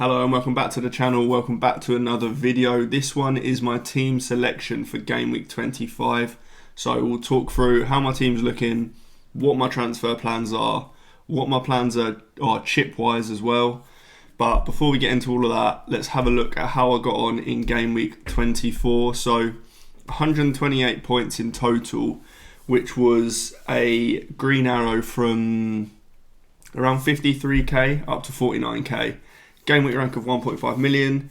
Hello and welcome back to the channel, welcome back to another video. This one is my team selection for Game Week 25. So we'll talk through how my team's looking, what my transfer plans are, what my plans are chip-wise as well. But before we get into all of that, let's have a look at how I got on in Game Week 24. So 128 points in total, which was a green arrow from around 53k up to 49k. Game week rank of 1.5 million.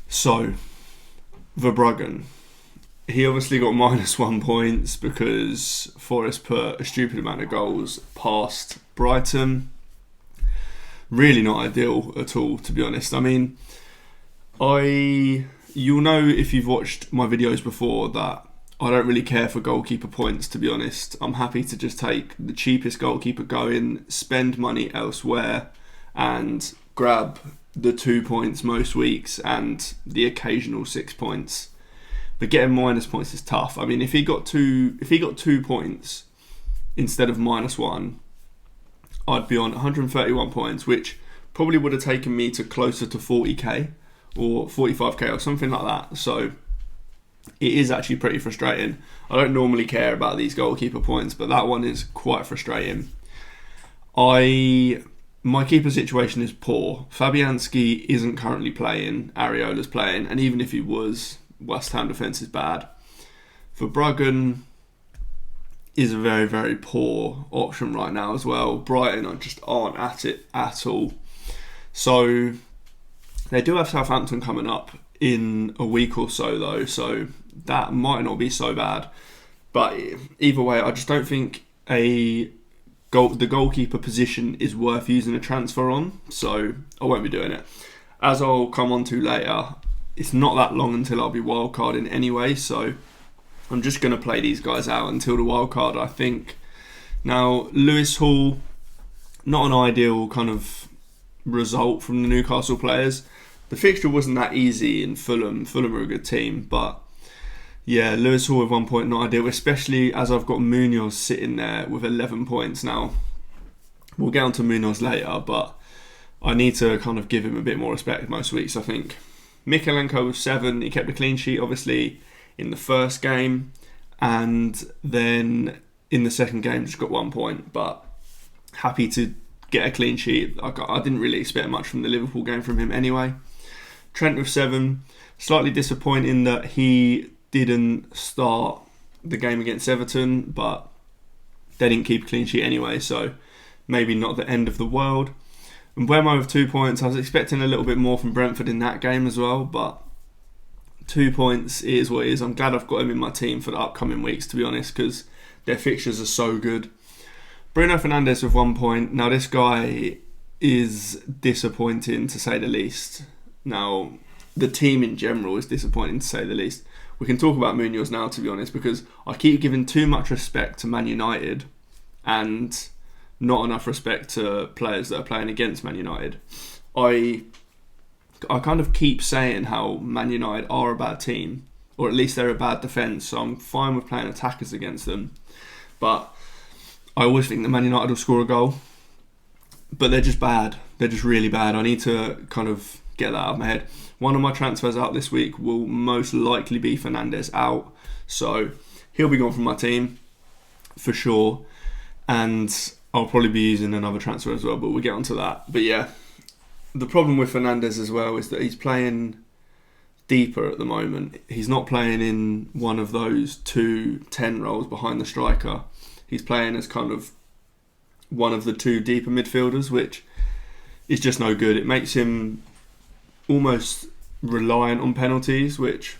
So, Verbruggen. He obviously got -1 points because Forest put a stupid amount of goals past Brighton. Really not ideal at all, to be honest. I mean, you'll know if you've watched my videos before that I don't really care for goalkeeper points, to be honest. I'm happy to just take the cheapest goalkeeper going, spend money elsewhere, and grab the 2 points most weeks and the occasional 6 points. But getting minus points is tough. I mean, if he got 2 points instead of -1, I'd be on 131 points, which probably would have taken me to closer to 40k or 45k or something like that. So it is actually pretty frustrating. I don't normally care about these goalkeeper points, but that one is quite frustrating. My keeper situation is poor. Fabianski isn't currently playing, Areola's playing, and even if he was, West Ham defence is bad. Verbruggen is a very, very poor option right now as well. Brighton just aren't at it at all. So they do have Southampton coming up in a week or so though, so that might not be so bad. But either way, I just don't think the goalkeeper position is worth using a transfer on, so I won't be doing it. As I'll come on to later, it's not that long until I'll be wildcarding anyway, so I'm just going to play these guys out until the wildcard, I think. Now, Lewis Hall, not an ideal kind of result from the Newcastle players. The fixture wasn't that easy in Fulham. Fulham are a good team, but yeah, Lewis Hall with 1 point, not ideal, especially as I've got Munoz sitting there with 11 points. Now, we'll get on to Munoz later, but I need to kind of give him a bit more respect most weeks, I think. Mikalenko with 7, he kept a clean sheet, obviously, in the first game, and then in the second game just got 1 point, but happy to get a clean sheet. I didn't really expect much from the Liverpool game from him anyway. Trent with 7, slightly disappointing that he didn't start the game against Everton, but they didn't keep a clean sheet anyway, so maybe not the end of the world. And Mbeumo with 2 points. I was expecting a little bit more from Brentford in that game as well, but 2 points is what it is. I'm glad I've got him in my team for the upcoming weeks, to be honest, because their fixtures are so good. Bruno Fernandes with 1 point. Now, this guy is disappointing, to say the least. Now, the team in general is disappointing, to say the least. We can talk about Munoz now, to be honest, because I keep giving too much respect to Man United and not enough respect to players that are playing against Man United. I kind of keep saying how Man United are a bad team, or at least they're a bad defence, so I'm fine with playing attackers against them. But I always think that Man United will score a goal, but they're just bad. They're just really bad. I need to kind of get that out of my head. One of my transfers out this week will most likely be Fernandes out, so he'll be gone from my team for sure, and I'll probably be using another transfer as well, but we'll get onto that. But yeah, the problem with Fernandes as well is that he's playing deeper at the moment. He's not playing in one of those 2-10 roles behind the striker. He's playing as kind of one of the 2 deeper midfielders, which is just no good. It makes him almost reliant on penalties, which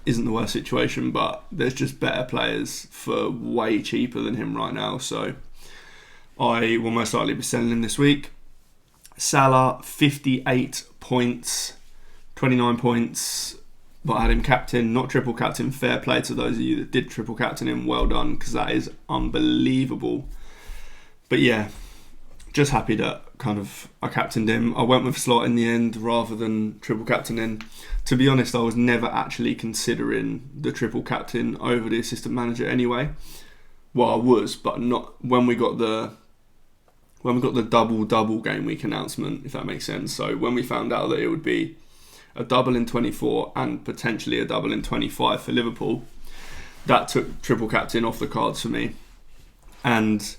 isn't the worst situation, but there's just better players for way cheaper than him right now, so I will most likely be selling him this week. Salah, 58 points, 29 points, but I had him captain, not triple captain. Fair play to those of you that did triple captain him, well done, because that is unbelievable. But yeah, just happy that kind of I captained him. I went with Slot in the end rather than triple captaining. To be honest, I was never actually considering the triple captain over the assistant manager anyway. Well, I was, but not when we got the when we got the double game week announcement, if that makes sense. So when we found out that it would be a double in 24 and potentially a double in 25 for Liverpool, that took triple captain off the cards for me. And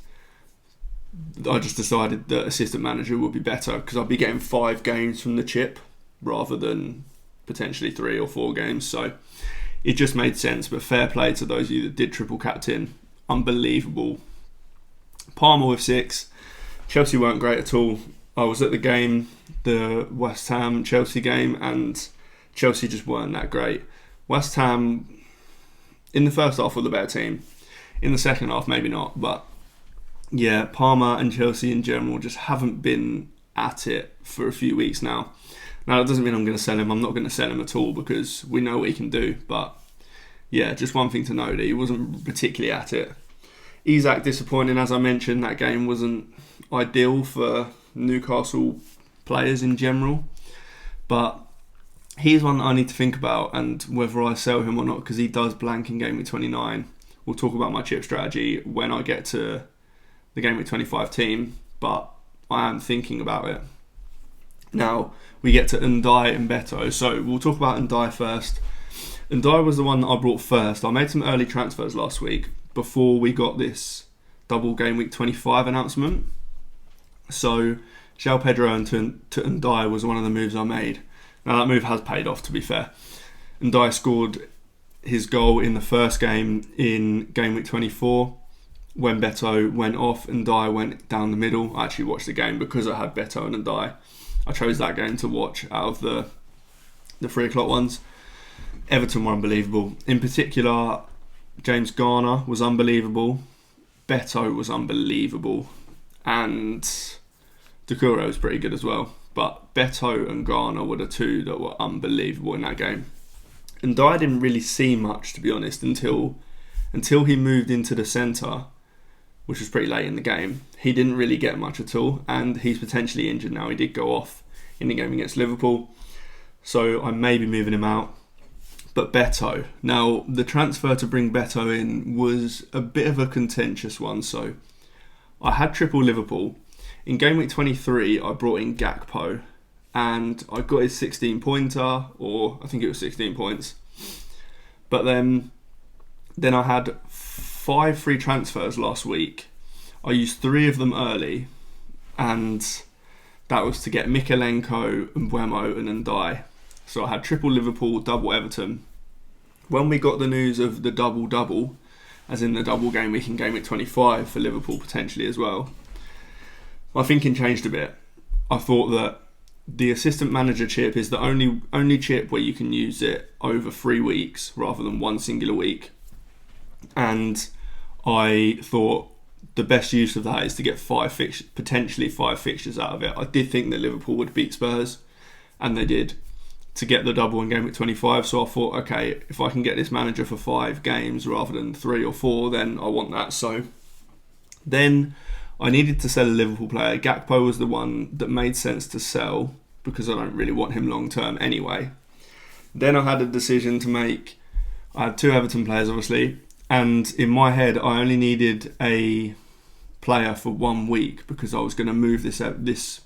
I just decided that assistant manager would be better because I'd be getting 5 games from the chip rather than potentially 3 or 4 games. So it just made sense. But fair play to those of you that did triple captain. Unbelievable. Palmer with 6. Chelsea weren't great at all. I was at the game, the West Ham Chelsea game, and Chelsea just weren't that great. West Ham in the first half were the better team. In the second half, maybe not. But yeah, Palmer and Chelsea in general just haven't been at it for a few weeks now. Now, that doesn't mean I'm going to sell him. I'm not going to sell him at all because we know what he can do. But yeah, just one thing to know, that he wasn't particularly at it. Isak disappointing, as I mentioned. That game wasn't ideal for Newcastle players in general. But he's one that I need to think about and whether I sell him or not, because he does blank in Game Week 29. We'll talk about my chip strategy when I get to the Game Week 25 team, but I am thinking about it. Now, we get to Ndai and Beto. So we'll talk about Ndai first. Ndai was the one that I brought first. I made some early transfers last week before we got this double Game Week 25 announcement. So João Pedro and to Ndai was one of the moves I made. Now that move has paid off, to be fair. Ndai scored his goal in the first game in Game Week 24. When Beto went off, Ndai went down the middle. I actually watched the game because I had Beto and Ndai. I chose that game to watch out of the 3 o'clock ones. Everton were unbelievable. In particular, James Garner was unbelievable. Beto was unbelievable. And Doucouré was pretty good as well. But Beto and Garner were the 2 that were unbelievable in that game. And Ndai didn't really see much, to be honest, until he moved into the centre, which was pretty late in the game. He didn't really get much at all, and he's potentially injured now. He did go off in the game against Liverpool, so I may be moving him out. But Beto, now the transfer to bring Beto in was a bit of a contentious one. So I had triple Liverpool. In Game Week 23, I brought in Gakpo, and I got his 16-pointer, or I think it was 16 points. But then I had 5 free transfers last week. I used 3 of them early, and that was to get Mikalenko, Mbeumo and Ndai. So I had triple Liverpool, double Everton. When we got the news of the double-double, as in the double game week in Game Week 25 for Liverpool potentially as well, my thinking changed a bit. I thought that the assistant manager chip is the only chip where you can use it over 3 weeks rather than one singular week. And I thought the best use of that is to get potentially 5 fixtures out of it. I did think that Liverpool would beat Spurs, and they did, to get the double in Game Week 25. So I thought, okay, if I can get this manager for 5 games rather than 3 or 4, then I want that. So then I needed to sell a Liverpool player. Gakpo was the one that made sense to sell because I don't really want him long term anyway. Then I had a decision to make. I had 2 Everton players, obviously, and in my head I only needed a player for 1 week because I was going to move this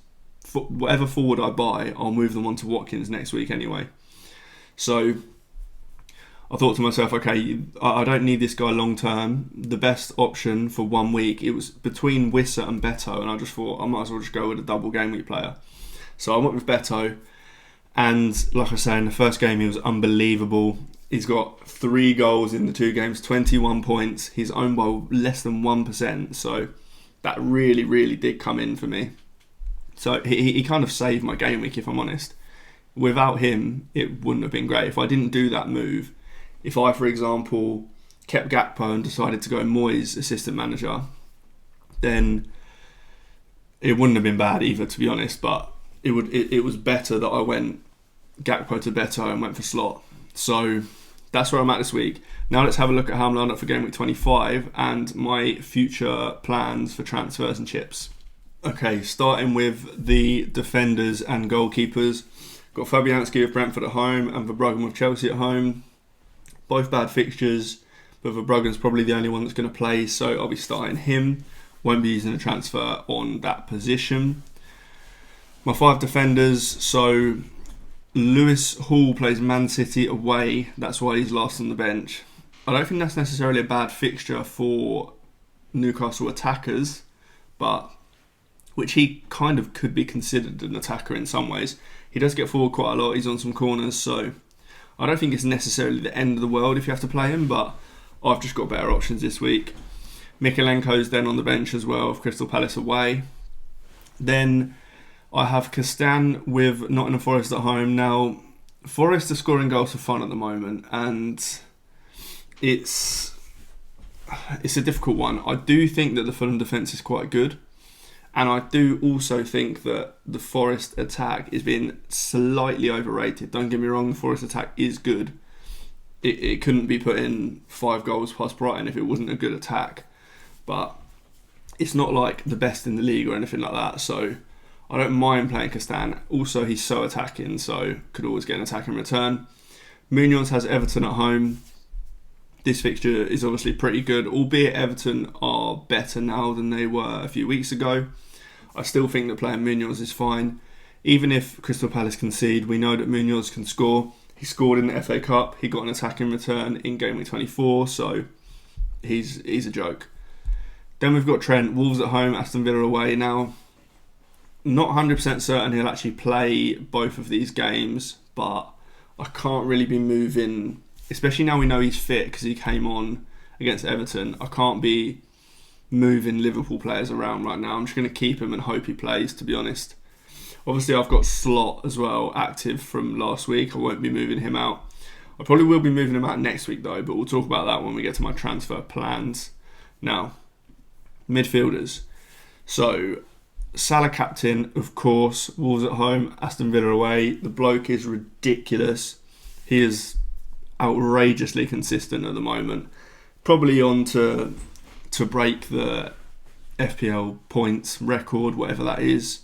whatever forward I buy, I'll move them on to Watkins next week anyway. So I thought to myself, okay, I don't need this guy long term. The best option for 1 week, it was between Wissa and Beto, and I just thought I might as well just go with a double game week player. So I went with Beto, and like I say, in the first game he was unbelievable. He's got 3 goals in the 2 games, 21 points. He's owned by less than 1%, so that really, really did come in for me. So he kind of saved my game week, if I'm honest. Without him, it wouldn't have been great. If I didn't do that move, if I, for example, kept Gakpo and decided to go Moyes assistant manager, then it wouldn't have been bad either, to be honest. But it was better that I went Gakpo to Beto and went for Slot. So that's where I'm at this week. Now let's have a look at how I'm lined up for Game Week 25 and my future plans for transfers and chips. Okay, starting with the defenders and goalkeepers. Got Fabianski of Brentford at home and Verbruggen with Chelsea at home. Both bad fixtures, but Verbruggen's probably the only one that's going to play, so I'll be starting him. Won't be using a transfer on that position. My 5 defenders, so Lewis Hall plays Man City away. That's why he's last on the bench. I don't think that's necessarily a bad fixture for Newcastle attackers, but which he kind of could be considered an attacker in some ways. He does get forward quite a lot. He's on some corners, so I don't think it's necessarily the end of the world if you have to play him, but I've just got better options this week. Mikalenko's then on the bench as well, of Crystal Palace away. Then I have Castan with Nottingham Forest at home. Now, Forest are scoring goals for fun at the moment, and it's a difficult one. I do think that the Fulham defence is quite good, and I do also think that the Forest attack is being slightly overrated. Don't get me wrong, the Forest attack is good. It couldn't be put in 5 goals past Brighton if it wasn't a good attack, but it's not like the best in the league or anything like that, so I don't mind playing Castan. Also, he's so attacking, so could always get an attack in return. Munoz has Everton at home. This fixture is obviously pretty good, albeit Everton are better now than they were a few weeks ago. I still think that playing Munoz is fine. Even if Crystal Palace concede, we know that Munoz can score. He scored in the FA Cup. He got an attack in return in Gameweek 24, so he's a joke. Then we've got Trent, Wolves at home, Aston Villa away. Now, not 100% certain he'll actually play both of these games, but I can't really be moving, especially now we know he's fit because he came on against Everton. I can't be moving Liverpool players around right now. I'm just going to keep him and hope he plays, to be honest. Obviously, I've got Slot as well active from last week. I won't be moving him out. I probably will be moving him out next week though, but we'll talk about that when we get to my transfer plans. Now, midfielders. So, Salah captain, of course. Wolves at home, Aston Villa away. The bloke is ridiculous. He is outrageously consistent at the moment. Probably on to break the FPL points record, whatever that is.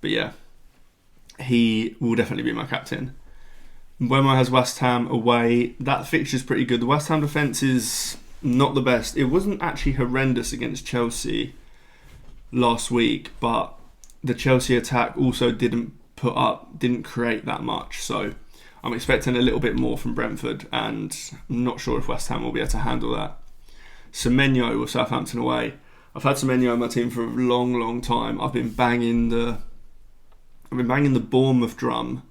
But yeah, he will definitely be my captain. Mbeumo has West Ham away. That fixture's pretty good. The West Ham defence is not the best. It wasn't actually horrendous against Chelsea last week, but the Chelsea attack also didn't create that much. So I'm expecting a little bit more from Brentford, and I'm not sure if West Ham will be able to handle that. Semenyo with Southampton away. I've had Semenyo on my team for a long, long time. I've been banging the Bournemouth drum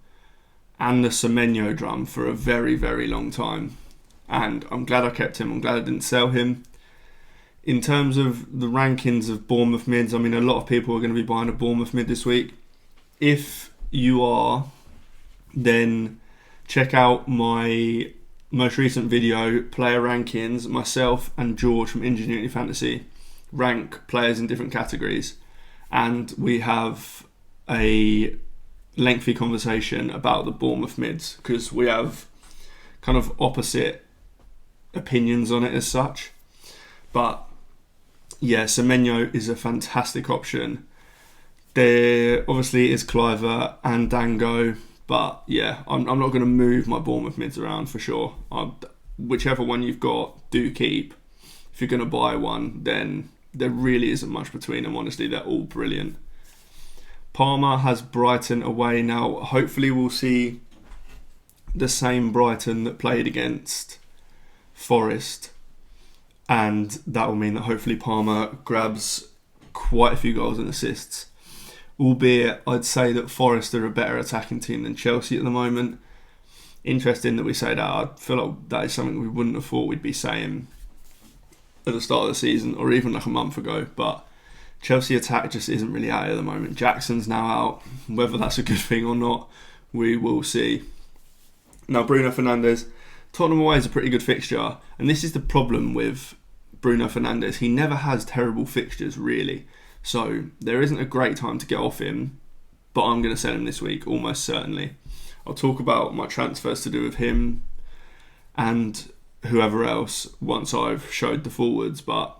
and the Semenyo drum for a very, very long time, and I'm glad I kept him. I'm glad I didn't sell him. In terms of the rankings of Bournemouth mids, I mean, a lot of people are going to be buying a Bournemouth mid this week. If you are, then check out my most recent video, player rankings. Myself and George from Ingenuity Fantasy rank players in different categories, and we have a lengthy conversation about the Bournemouth mids because we have kind of opposite opinions on it as such. But yeah, Semenyo is a fantastic option. There obviously is Cliver and Dango, but yeah, I'm not going to move my Bournemouth mids around for sure. Whichever one you've got, do keep. If you're going to buy one, then there really isn't much between them. Honestly, they're all brilliant. Palmer has Brighton away. Now, hopefully we'll see the same Brighton that played against Forest, and that will mean that hopefully Palmer grabs quite a few goals and assists. Albeit, I'd say that Forest are a better attacking team than Chelsea at the moment. Interesting that we say that. I feel like that is something we wouldn't have thought we'd be saying at the start of the season or even like a month ago. But Chelsea attack just isn't really out at the moment. Jackson's now out. Whether that's a good thing or not, we will see. Now, Bruno Fernandes. Tottenham away is a pretty good fixture. And this is the problem with Bruno Fernandes. He never has terrible fixtures, really. So there isn't a great time to get off him, but I'm going to sell him this week, almost certainly. I'll talk about my transfers to do with him and whoever else once I've showed the forwards, but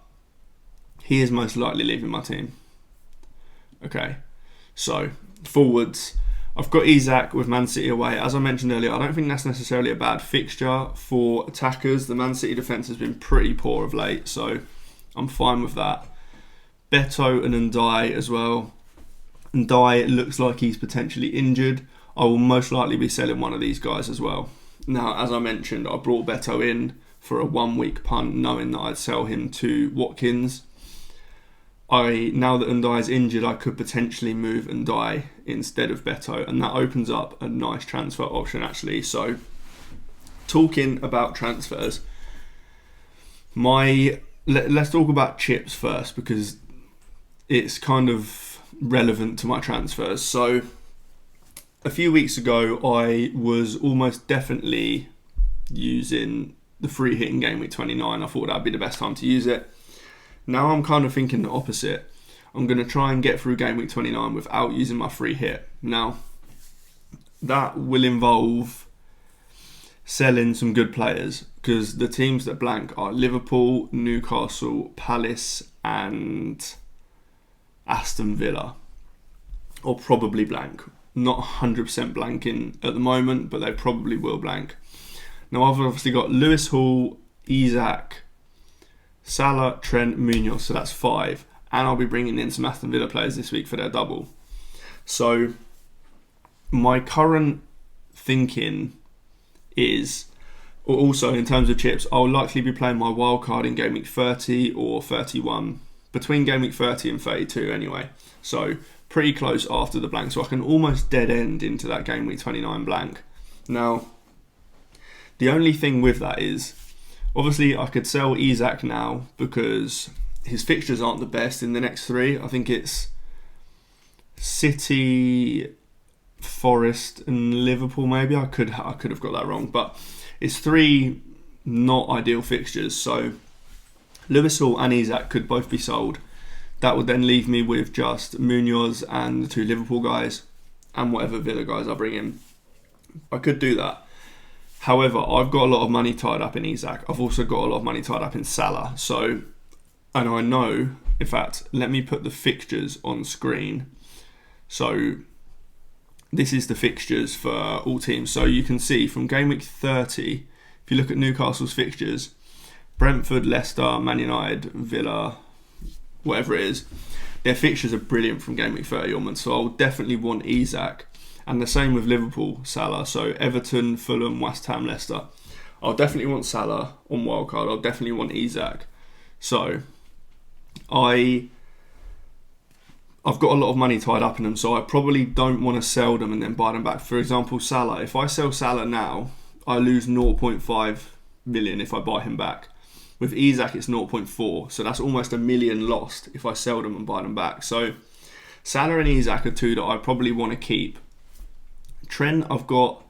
he is most likely leaving my team. Okay, so forwards. I've got Isak with Man City away. As I mentioned earlier, I don't think that's necessarily a bad fixture for attackers. The Man City defence has been pretty poor of late, so I'm fine with that. Beto and Ndai as well. Ndai looks like he's potentially injured. I will most likely be selling one of these guys as well. Now, as I mentioned, I brought Beto in for a 1 week punt, knowing that I'd sell him to Watkins. Now that Ndai is injured, I could potentially move Ndai instead of Beto, and that opens up a nice transfer option actually. So, talking about transfers, let's talk about chips first because it's kind of relevant to my transfers. So, a few weeks ago, I was almost definitely using the free hit in Game Week 29. I thought that'd be the best time to use it. Now I'm kind of thinking the opposite. I'm going to try and get through Game Week 29 without using my free hit. Now, that will involve selling some good players because the teams that blank are Liverpool, Newcastle, Palace and Aston Villa. Or probably blank. Not 100% blanking at the moment, but they probably will blank. Now I've obviously got Lewis Hall, Isak, Salah, Trent, Munoz, so that's 5. And I'll be bringing in some Aston Villa players this week for their double. So my current thinking is, also in terms of chips, I'll likely be playing my wild card in Game Week 30 or 31. Between Game Week 30 and 32 anyway. So pretty close after the blank, so I can almost dead end into that Game Week 29 blank. Now, the only thing with that is, obviously I could sell Isak now because his fixtures aren't the best in the next 3. I think it's City, Forest and Liverpool maybe. I could have got that wrong, but it's 3 not ideal fixtures, so Lewis Hall and Isak could both be sold. That would then leave me with just Munoz and the 2 Liverpool guys and whatever Villa guys I bring in. I could do that. However, I've got a lot of money tied up in Isak. I've also got a lot of money tied up in Salah. So, and I know, in fact, let me put the fixtures on screen. So, this is the fixtures for all teams. So you can see from Game Week 30, if you look at Newcastle's fixtures, Brentford, Leicester, Man United, Villa, whatever it is, their fixtures are brilliant from Game Week 30 onwards, so I'll definitely want Isak. And the same with Liverpool, Salah. So Everton, Fulham, West Ham, Leicester. I'll definitely want Salah on wildcard. I'll definitely want Isak. So I've got a lot of money tied up in them, so I probably don't want to sell them and then buy them back. For example, Salah. If I sell Salah now, I lose 0.5 million if I buy him back. With Isak, it's 0.4, so that's almost $1 million lost if I sell them and buy them back. So Salah and Isak are 2 that I probably want to keep. Trent, I've got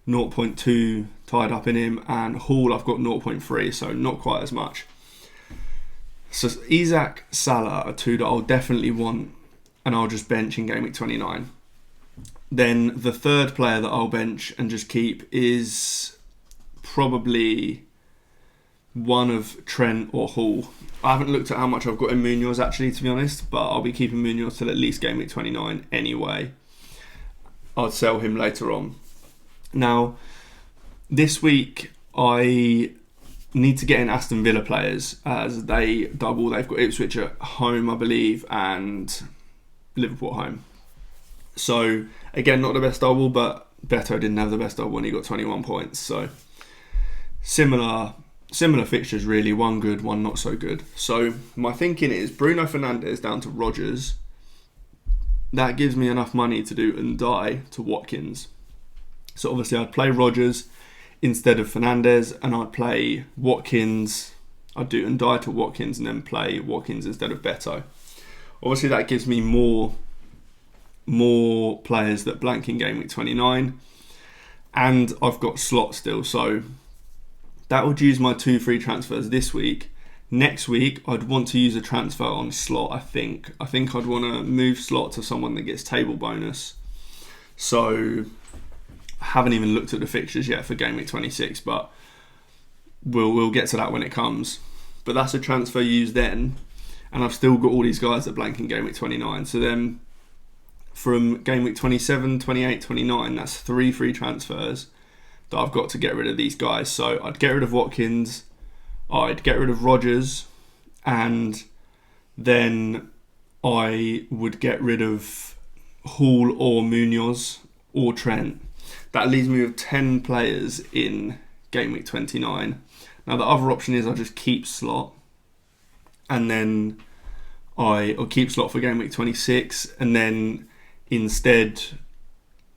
0.2 tied up in him, and Hall, I've got 0.3, so not quite as much. So Isak, Salah are 2 that I'll definitely want, and I'll just bench in Game Week 29. Then the third player that I'll bench and just keep is probably one of Trent or Hall. I haven't looked at how much I've got in Munoz actually, to be honest, but I'll be keeping Munoz till at least Game Week 29 anyway. I'll sell him later on. Now, this week I need to get in Aston Villa players as they double. They've got Ipswich at home, I believe, and Liverpool at home. So, again, not the best double, but Beto didn't have the best double when he got 21 points. So, similar fixtures really, one good, one not so good. So my thinking is Bruno Fernandes down to Rodgers. That gives me enough money to do Ndai to Watkins. So obviously I'd play Rodgers instead of Fernandes, and I'd play Watkins. I'd do Ndai to Watkins and then play Watkins instead of Beto. Obviously that gives me more players that blank in Game Week 29, and I've got slots still, so that would use my 2 free transfers this week. Next week, I'd want to use a transfer on Slot, I think. I think I'd want to move Slot to someone that gets table bonus. So, I haven't even looked at the fixtures yet for Game Week 26, but we'll get to that when it comes. But that's a transfer used then, and I've still got all these guys that blank in Game Week 29. So then, from Game Week 27, 28, 29, that's 3 free transfers that I've got to get rid of these guys. So I'd get rid of Watkins, I'd get rid of Rodgers, and then I would get rid of Hall or Munoz or Trent. That leaves me with 10 players in Game Week 29. Now the other option is I just keep slot, and then I'll keep slot for Game Week 26, and then instead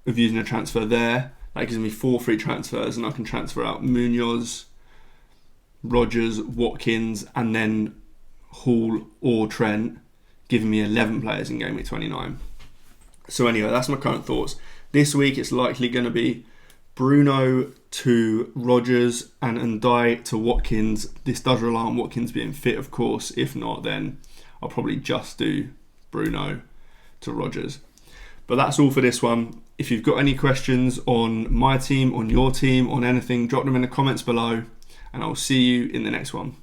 of using a transfer there, that gives me 4 free transfers, and I can transfer out Munoz, Rodgers, Watkins, and then Hall or Trent, giving me 11 players in Game Week 29. So anyway, that's my current thoughts. This week it's likely going to be Bruno to Rodgers and Ndai to Watkins. This does rely on Watkins being fit, of course. If not, then I'll probably just do Bruno to Rodgers. But that's all for this one. If you've got any questions on my team, on your team, on anything, drop them in the comments below, and I'll see you in the next one.